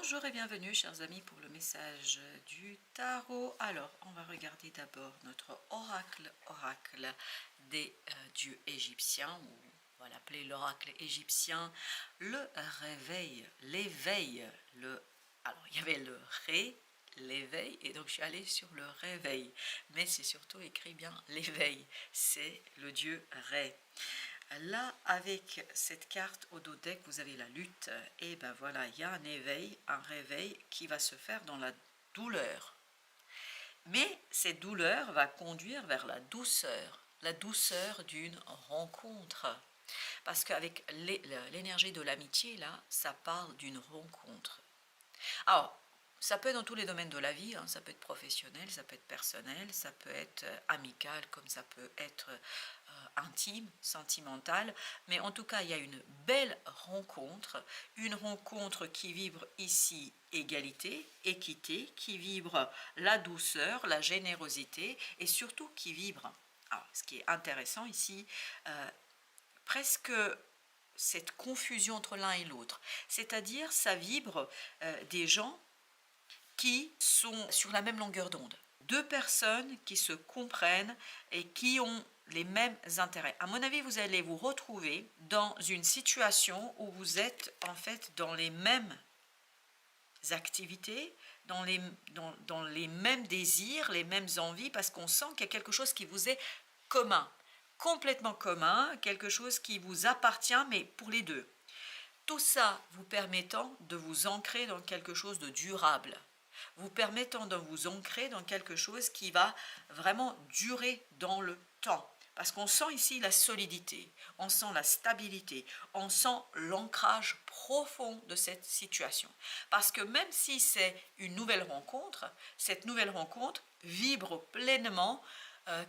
Bonjour et bienvenue chers amis pour le message du tarot. Alors on va regarder d'abord notre oracle des dieux égyptiens, ou on va l'appeler l'oracle égyptien, le réveil, l'éveil. Alors il y avait le ré, l'éveil, et donc je suis allée sur le réveil, mais c'est surtout écrit bien l'éveil, c'est le dieu Ré. Là, avec cette carte au dos deck, vous avez la lutte, et ben voilà, il y a un éveil, un réveil qui va se faire dans la douleur. Mais cette douleur va conduire vers la douceur d'une rencontre. Parce qu'avec l'énergie de l'amitié, là, ça parle d'une rencontre. Alors, ça peut être dans tous les domaines de la vie, hein, ça peut être professionnel, ça peut être personnel, ça peut être amical, comme ça peut être intime, sentimental, mais en tout cas, il y a une belle rencontre, une rencontre qui vibre ici égalité, équité, qui vibre la douceur, la générosité, et surtout qui vibre, alors, ce qui est intéressant ici, presque cette confusion entre l'un et l'autre, c'est-à-dire ça vibre des gens qui sont sur la même longueur d'onde. Deux personnes qui se comprennent et qui ont les mêmes intérêts. À mon avis, vous allez vous retrouver dans une situation où vous êtes en fait dans les mêmes activités, dans les mêmes désirs, les mêmes envies, parce qu'on sent qu'il y a quelque chose qui vous est commun, complètement commun, quelque chose qui vous appartient, mais pour les deux. Tout ça vous permettant de vous ancrer dans quelque chose de durable, vous permettant de vous ancrer dans quelque chose qui va vraiment durer dans le temps. Parce qu'on sent ici la solidité, on sent la stabilité, on sent l'ancrage profond de cette situation. Parce que même si c'est une nouvelle rencontre, cette nouvelle rencontre vibre pleinement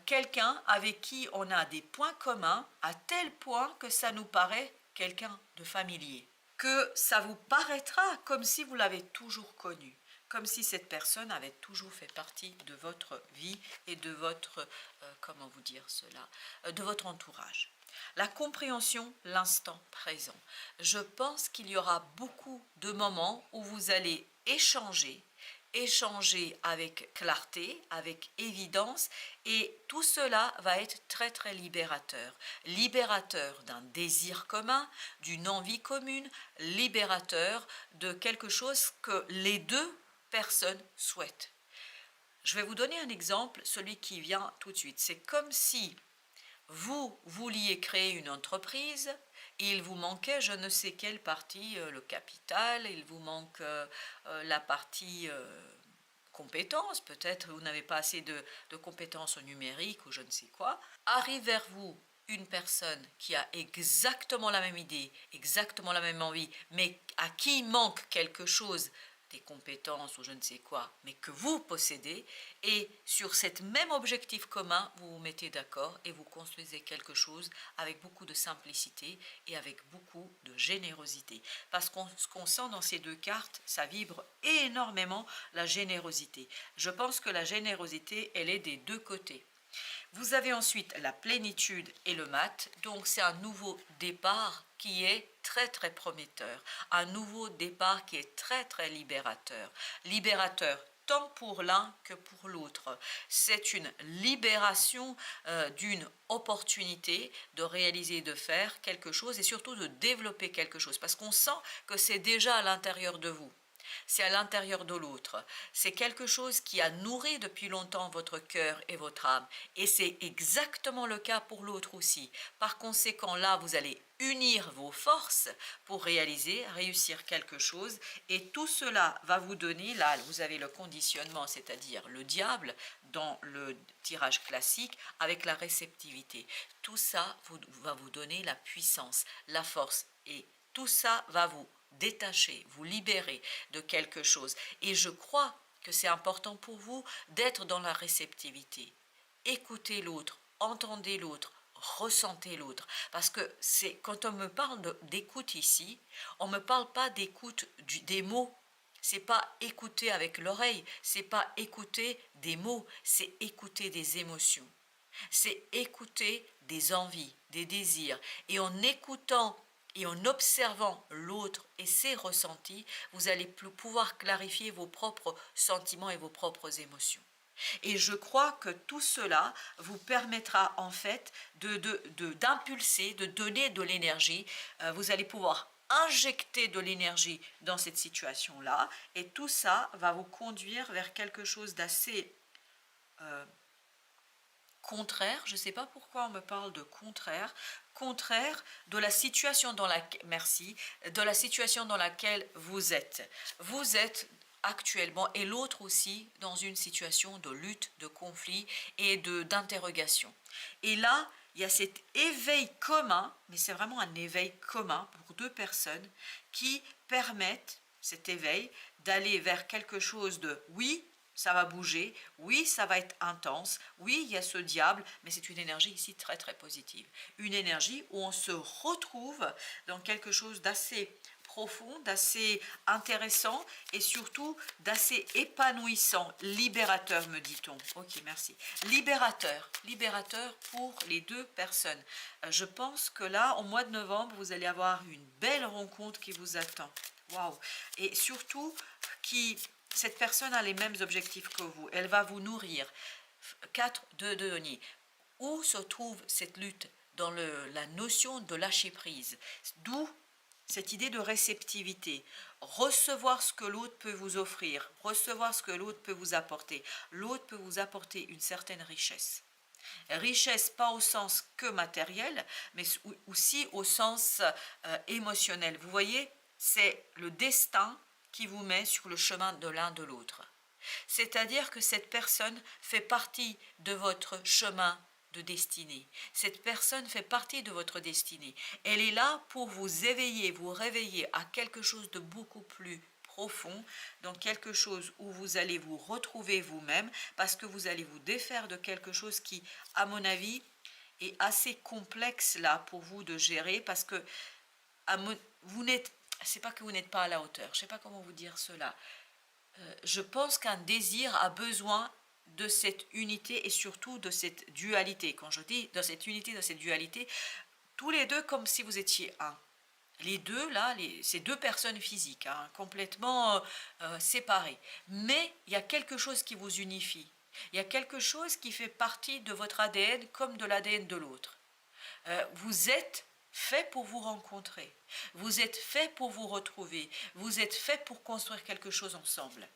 quelqu'un avec qui on a des points communs à tel point que ça nous paraît quelqu'un de familier. Que ça vous paraîtra comme si vous l'avez toujours connu, comme si cette personne avait toujours fait partie de votre vie et de votre, comment vous dire cela, de votre entourage. La compréhension, l'instant présent. Je pense qu'il y aura beaucoup de moments où vous allez échanger avec clarté, avec évidence, et tout cela va être très très libérateur. Libérateur d'un désir commun, d'une envie commune, libérateur de quelque chose que les deux personnes souhaitent. Je vais vous donner un exemple, celui qui vient tout de suite. C'est comme si vous vouliez créer une entreprise, il vous manquait je ne sais quelle partie, le capital, il vous manque la partie compétences, peut-être vous n'avez pas assez de compétences au numérique ou je ne sais quoi. Arrive vers vous une personne qui a exactement la même idée, exactement la même envie, mais à qui manque quelque chose, des compétences ou je ne sais quoi, mais que vous possédez, et sur cet même objectif commun, vous vous mettez d'accord et vous construisez quelque chose avec beaucoup de simplicité et avec beaucoup de générosité. Parce que ce qu'on sent dans ces deux cartes, ça vibre énormément la générosité. Je pense que la générosité, elle est des deux côtés. Vous avez ensuite la plénitude et le mat, donc c'est un nouveau départ qui est très très prometteur, un nouveau départ qui est très très libérateur, libérateur tant pour l'un que pour l'autre. C'est une libération d'une opportunité de réaliser, de faire quelque chose et surtout de développer quelque chose, parce qu'on sent que c'est déjà à l'intérieur de vous. C'est à l'intérieur de l'autre. C'est quelque chose qui a nourri depuis longtemps votre cœur et votre âme. Et c'est exactement le cas pour l'autre aussi. Par conséquent, là, vous allez unir vos forces pour réussir quelque chose. Et tout cela va vous donner, là, vous avez le conditionnement, c'est-à-dire le diable dans le tirage classique avec la réceptivité. Tout ça va vous donner la puissance, la force. Et tout ça va vous détacher, vous libérer de quelque chose. Et je crois que c'est important pour vous d'être dans la réceptivité. Écoutez l'autre, entendez l'autre, ressentez l'autre. Parce que c'est quand on me parle d'écoute ici, on ne me parle pas d'écoute des mots. C'est pas écouter avec l'oreille, c'est pas écouter des mots, c'est écouter des émotions. C'est écouter des envies, des désirs. Et en écoutant Et en observant l'autre et ses ressentis, vous allez pouvoir clarifier vos propres sentiments et vos propres émotions. Et je crois que tout cela vous permettra en fait d'impulser, de donner de l'énergie. Vous allez pouvoir injecter de l'énergie dans cette situation-là et tout ça va vous conduire vers quelque chose d'assez contraire. Je ne sais pas pourquoi on me parle de contraire. Contraire de la situation dans laquelle, merci, de la situation dans laquelle vous êtes. Vous êtes actuellement et l'autre aussi dans une situation de lutte, de conflit et d'interrogation. Et là, il y a cet éveil commun, mais c'est vraiment un éveil commun pour deux personnes qui permettent cet éveil d'aller vers quelque chose de oui, ça va bouger, oui, ça va être intense, oui, il y a ce diable, mais c'est une énergie ici très très positive. Une énergie où on se retrouve dans quelque chose d'assez profond, d'assez intéressant et surtout d'assez épanouissant, libérateur me dit-on. Ok, merci. Libérateur, libérateur pour les deux personnes. Je pense que là, au mois de novembre, vous allez avoir une belle rencontre qui vous attend. Waouh! Et surtout, cette personne a les mêmes objectifs que vous. Elle va vous nourrir. 4 de denier. Où se trouve cette lutte? Dans la notion de lâcher prise. D'où cette idée de réceptivité. Recevoir ce que l'autre peut vous offrir. Recevoir ce que l'autre peut vous apporter. L'autre peut vous apporter une certaine richesse. Richesse pas au sens que matériel, mais aussi au sens émotionnel. Vous voyez, c'est le destin qui vous met sur le chemin de l'un de l'autre. C'est-à-dire que cette personne fait partie de votre chemin de destinée. Cette personne fait partie de votre destinée. Elle est là pour vous éveiller, vous réveiller à quelque chose de beaucoup plus profond, dans quelque chose où vous allez vous retrouver vous-même, parce que vous allez vous défaire de quelque chose qui, à mon avis, est assez complexe là pour vous de gérer, parce que vous n'êtes, c'est pas que vous n'êtes pas à la hauteur, je sais pas comment vous dire cela. Je pense qu'un désir a besoin de cette unité et surtout de cette dualité. Quand je dis de cette unité, de cette dualité, tous les deux comme si vous étiez un. Les deux, là, c'est deux personnes physiques, hein, complètement séparées. Mais il y a quelque chose qui vous unifie. Il y a quelque chose qui fait partie de votre ADN comme de l'ADN de l'autre. Vous êtes fait pour vous rencontrer. Vous êtes fait pour vous retrouver. Vous êtes fait pour construire quelque chose ensemble.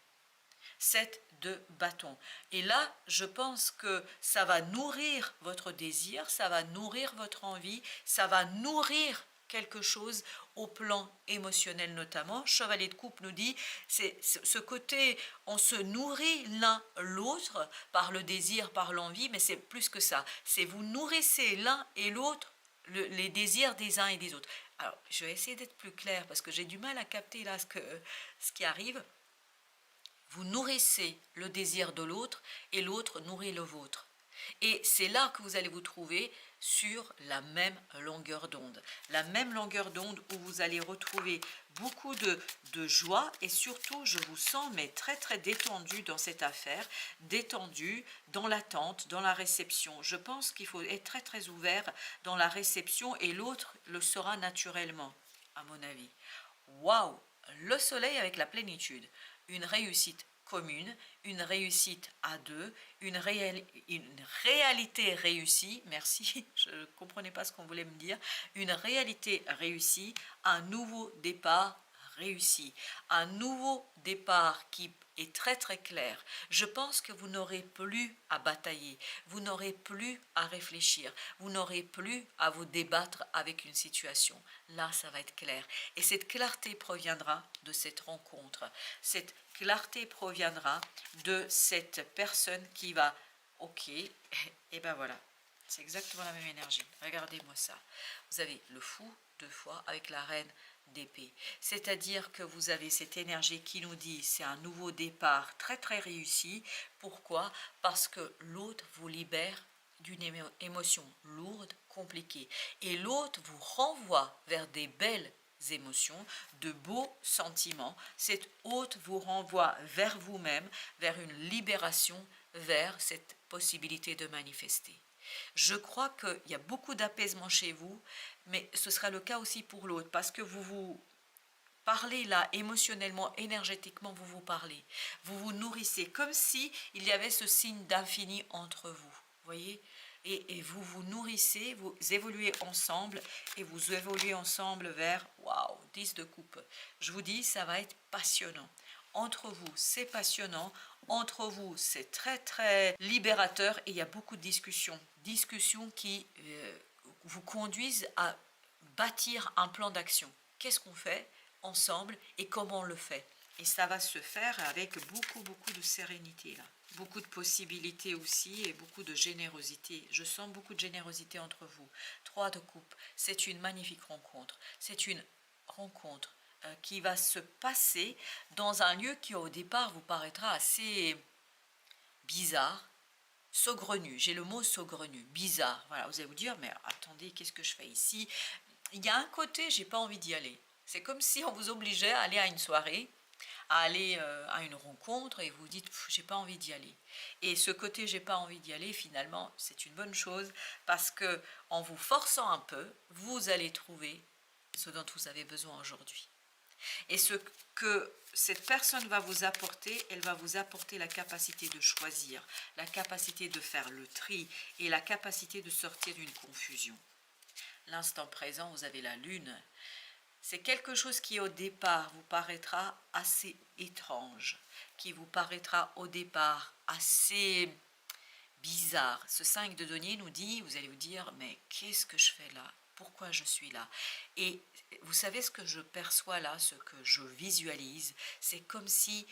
7 de bâton. Et là, je pense que ça va nourrir votre désir, ça va nourrir votre envie, ça va nourrir quelque chose au plan émotionnel notamment. Chevalier de coupe nous dit, c'est ce côté, on se nourrit l'un l'autre par le désir, par l'envie, mais c'est plus que ça. C'est vous nourrissez l'un et l'autre les désirs des uns et des autres. Alors, je vais essayer d'être plus clair parce que j'ai du mal à capter là ce qui arrive. Vous nourrissez le désir de l'autre et l'autre nourrit le vôtre. Et c'est là que vous allez vous trouver sur la même longueur d'onde. La même longueur d'onde où vous allez retrouver beaucoup de joie et surtout, je vous sens mais très très détendu dans cette affaire, détendu dans l'attente, dans la réception. Je pense qu'il faut être très très ouvert dans la réception et l'autre le sera naturellement, à mon avis. Waouh! Le soleil avec la plénitude. Une réussite commune, une réussite à deux, une réalité réussie, merci, je ne comprenais pas ce qu'on voulait me dire, une réalité réussie, un nouveau départ réussi, un nouveau départ qui est très très clair. Je pense que vous n'aurez plus à batailler, vous n'aurez plus à réfléchir, vous n'aurez plus à vous débattre avec une situation. Là, ça va être clair. Et cette clarté proviendra de cette rencontre. Cette clarté proviendra de cette personne qui va, ok, et ben voilà, c'est exactement la même énergie. Regardez-moi ça. Vous avez le fou deux fois avec la reine d'épée. C'est-à-dire que vous avez cette énergie qui nous dit c'est un nouveau départ très très réussi. Pourquoi? Parce que l'autre vous libère d'une émotion lourde, compliquée. Et l'autre vous renvoie vers des belles émotions, de beaux sentiments. Cette hôte vous renvoie vers vous-même, vers une libération, vers cette possibilité de manifester. Je crois qu'il y a beaucoup d'apaisement chez vous, mais ce sera le cas aussi pour l'autre, parce que vous vous parlez là, émotionnellement, énergétiquement, vous vous parlez. Vous vous nourrissez, comme si il y avait ce signe d'infini entre vous. Voyez, et vous vous nourrissez, vous évoluez ensemble, et vous évoluez ensemble vers, waouh, 10 de coupe. Je vous dis, ça va être passionnant. Entre vous, c'est passionnant. Entre vous, c'est très très libérateur, et il y a beaucoup de discussions. Discussions qui vous conduisent à bâtir un plan d'action. Qu'est-ce qu'on fait ensemble et comment on le fait? Et ça va se faire avec beaucoup de sérénité là. Beaucoup de possibilités aussi et beaucoup de générosité. Je sens beaucoup de générosité entre vous. 3 de coupe, c'est une magnifique rencontre. C'est une rencontre qui va se passer dans un lieu qui au départ vous paraîtra assez bizarre, saugrenu. J'ai le mot saugrenu, bizarre. Voilà, vous allez vous dire, mais attendez, qu'est-ce que je fais ici? Il y a un côté, j'ai pas envie d'y aller. C'est comme si on vous obligeait à aller à une soirée, à aller à une rencontre, et vous dites, j'ai pas envie d'y aller. Et ce côté, j'ai pas envie d'y aller, finalement, c'est une bonne chose, parce que en vous forçant un peu, vous allez trouver ce dont vous avez besoin aujourd'hui. Et ce que cette personne va vous apporter, elle va vous apporter la capacité de choisir, la capacité de faire le tri et la capacité de sortir d'une confusion. L'instant présent, vous avez la lune. C'est quelque chose qui au départ vous paraîtra assez étrange, qui vous paraîtra au départ assez bizarre. Ce 5 de denier nous dit, vous allez vous dire, mais qu'est-ce que je fais là? Pourquoi je suis là? Et vous savez ce que je perçois là, ce que je visualise, c'est comme si,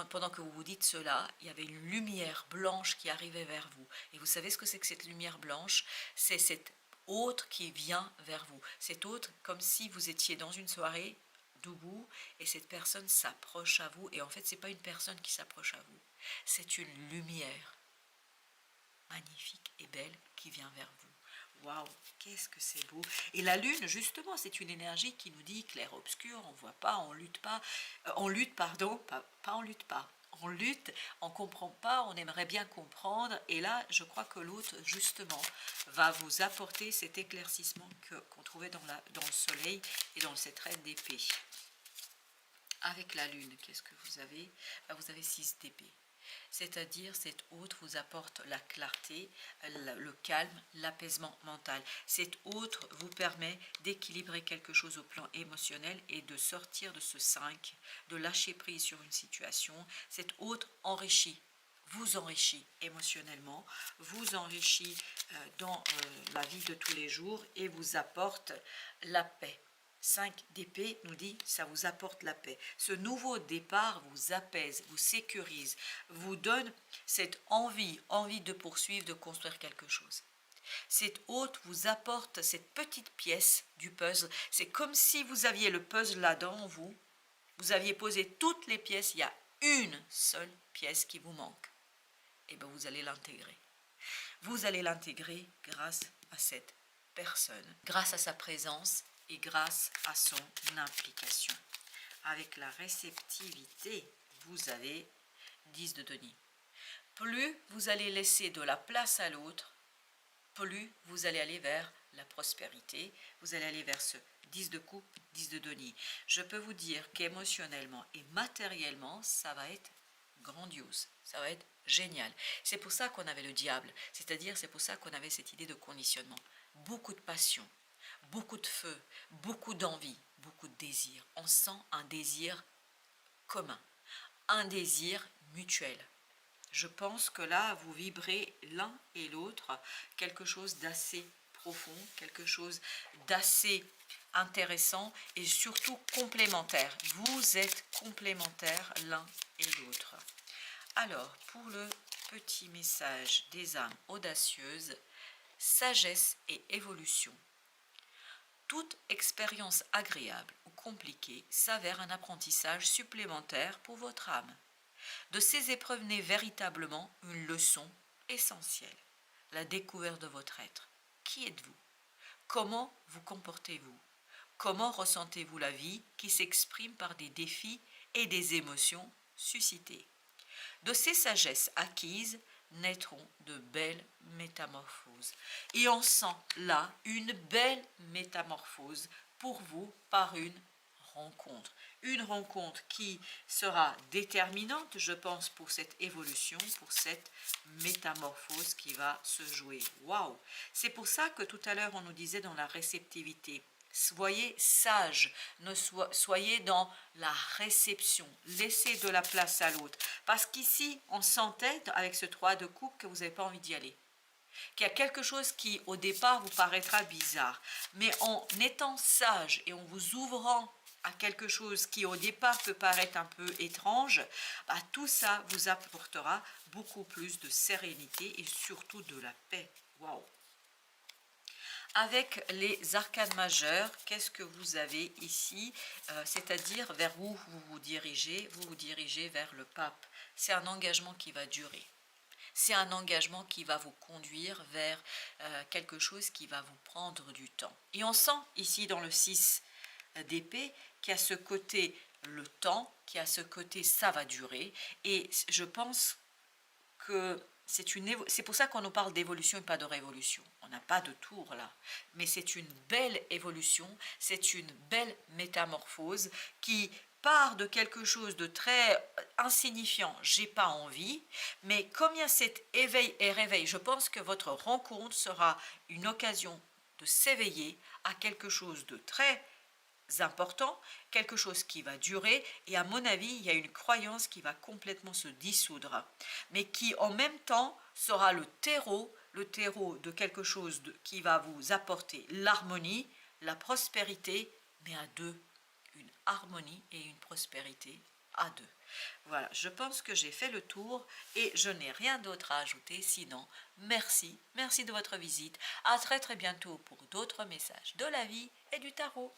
pendant que vous vous dites cela, il y avait une lumière blanche qui arrivait vers vous. Et vous savez ce que c'est que cette lumière blanche? C'est cette autre qui vient vers vous. Cette autre, comme si vous étiez dans une soirée debout et cette personne s'approche à vous. Et en fait, ce n'est pas une personne qui s'approche à vous, c'est une lumière magnifique et belle qui vient vers vous. Waouh, qu'est-ce que c'est beau. Et la lune, justement, c'est une énergie qui nous dit clair-obscur, on ne voit pas, on lutte pas, on lutte, pardon, pas on lutte pas. On lutte, on ne comprend pas, on aimerait bien comprendre. Et là, je crois que l'autre, justement, va vous apporter cet éclaircissement qu'on trouvait dans le soleil et dans cette reine d'épée. Avec la lune, qu'est-ce que vous avez? Vous avez 6 d'épée. C'est-à-dire, cette autre vous apporte la clarté, le calme, l'apaisement mental. Cette autre vous permet d'équilibrer quelque chose au plan émotionnel et de sortir de ce 5, de lâcher prise sur une situation. Cette autre enrichit, vous enrichit émotionnellement, vous enrichit dans la vie de tous les jours et vous apporte la paix. 5 d'épée nous dit, ça vous apporte la paix. Ce nouveau départ vous apaise, vous sécurise, vous donne cette envie de poursuivre, de construire quelque chose. Cette hôte vous apporte cette petite pièce du puzzle. C'est comme si vous aviez le puzzle là devant vous, vous aviez posé toutes les pièces, il y a une seule pièce qui vous manque. Et bien vous allez l'intégrer. Vous allez l'intégrer grâce à cette personne, grâce à sa présence, et grâce à son implication. Avec la réceptivité, vous avez 10 de denier. Plus vous allez laisser de la place à l'autre, plus vous allez aller vers la prospérité, vous allez aller vers ce 10 de coupe, 10 de denier. Je peux vous dire qu'émotionnellement et matériellement, ça va être grandiose, ça va être génial. C'est pour ça qu'on avait le diable, c'est-à-dire c'est pour ça qu'on avait cette idée de conditionnement. Beaucoup de passion, beaucoup de feu, beaucoup d'envie, beaucoup de désir. On sent un désir commun, un désir mutuel. Je pense que là, vous vibrez l'un et l'autre quelque chose d'assez profond, quelque chose d'assez intéressant et surtout complémentaire. Vous êtes complémentaires l'un et l'autre. Alors, pour le petit message des âmes audacieuses, sagesse et évolution. Toute expérience agréable ou compliquée s'avère un apprentissage supplémentaire pour votre âme. De ces épreuves naît véritablement une leçon essentielle, la découverte de votre être. Qui êtes-vous? Comment vous comportez-vous? Comment ressentez-vous la vie qui s'exprime par des défis et des émotions suscitées? De ces sagesses acquises naîtront de belles métamorphoses. Et on sent là une belle métamorphose pour vous par une rencontre. Une rencontre qui sera déterminante, je pense, pour cette évolution, pour cette métamorphose qui va se jouer. Waouh! C'est pour ça que tout à l'heure, on nous disait dans la réceptivité, soyez sage, soyez dans la réception, laissez de la place à l'autre. Parce qu'ici, on sentait avec ce 3 de coupe que vous n'avez pas envie d'y aller. Qu'il y a quelque chose qui au départ vous paraîtra bizarre. Mais en étant sage et en vous ouvrant à quelque chose qui au départ peut paraître un peu étrange, bah, tout ça vous apportera beaucoup plus de sérénité et surtout de la paix. Waouh! Avec les arcanes majeures, qu'est-ce que vous avez ici? C'est-à-dire vers où vous vous dirigez? Vous vous dirigez vers le pape. C'est un engagement qui va durer. C'est un engagement qui va vous conduire vers quelque chose qui va vous prendre du temps. Et on sent ici dans le 6 d'épée qu'il y a ce côté le temps, qu'il y a ce côté ça va durer. Et je pense que c'est pour ça qu'on nous parle d'évolution et pas de révolution. On n'a pas de tour là, mais c'est une belle évolution, c'est une belle métamorphose qui part de quelque chose de très insignifiant, j'ai pas envie, mais comme il y a cet éveil et réveil, je pense que votre rencontre sera une occasion de s'éveiller à quelque chose de très important, quelque chose qui va durer, et à mon avis, il y a une croyance qui va complètement se dissoudre, mais qui en même temps sera le terreau de quelque chose qui va vous apporter l'harmonie, la prospérité, mais à deux, une harmonie et une prospérité à deux. Voilà, je pense que j'ai fait le tour et je n'ai rien d'autre à ajouter, sinon merci de votre visite, à très bientôt pour d'autres messages de la vie et du tarot.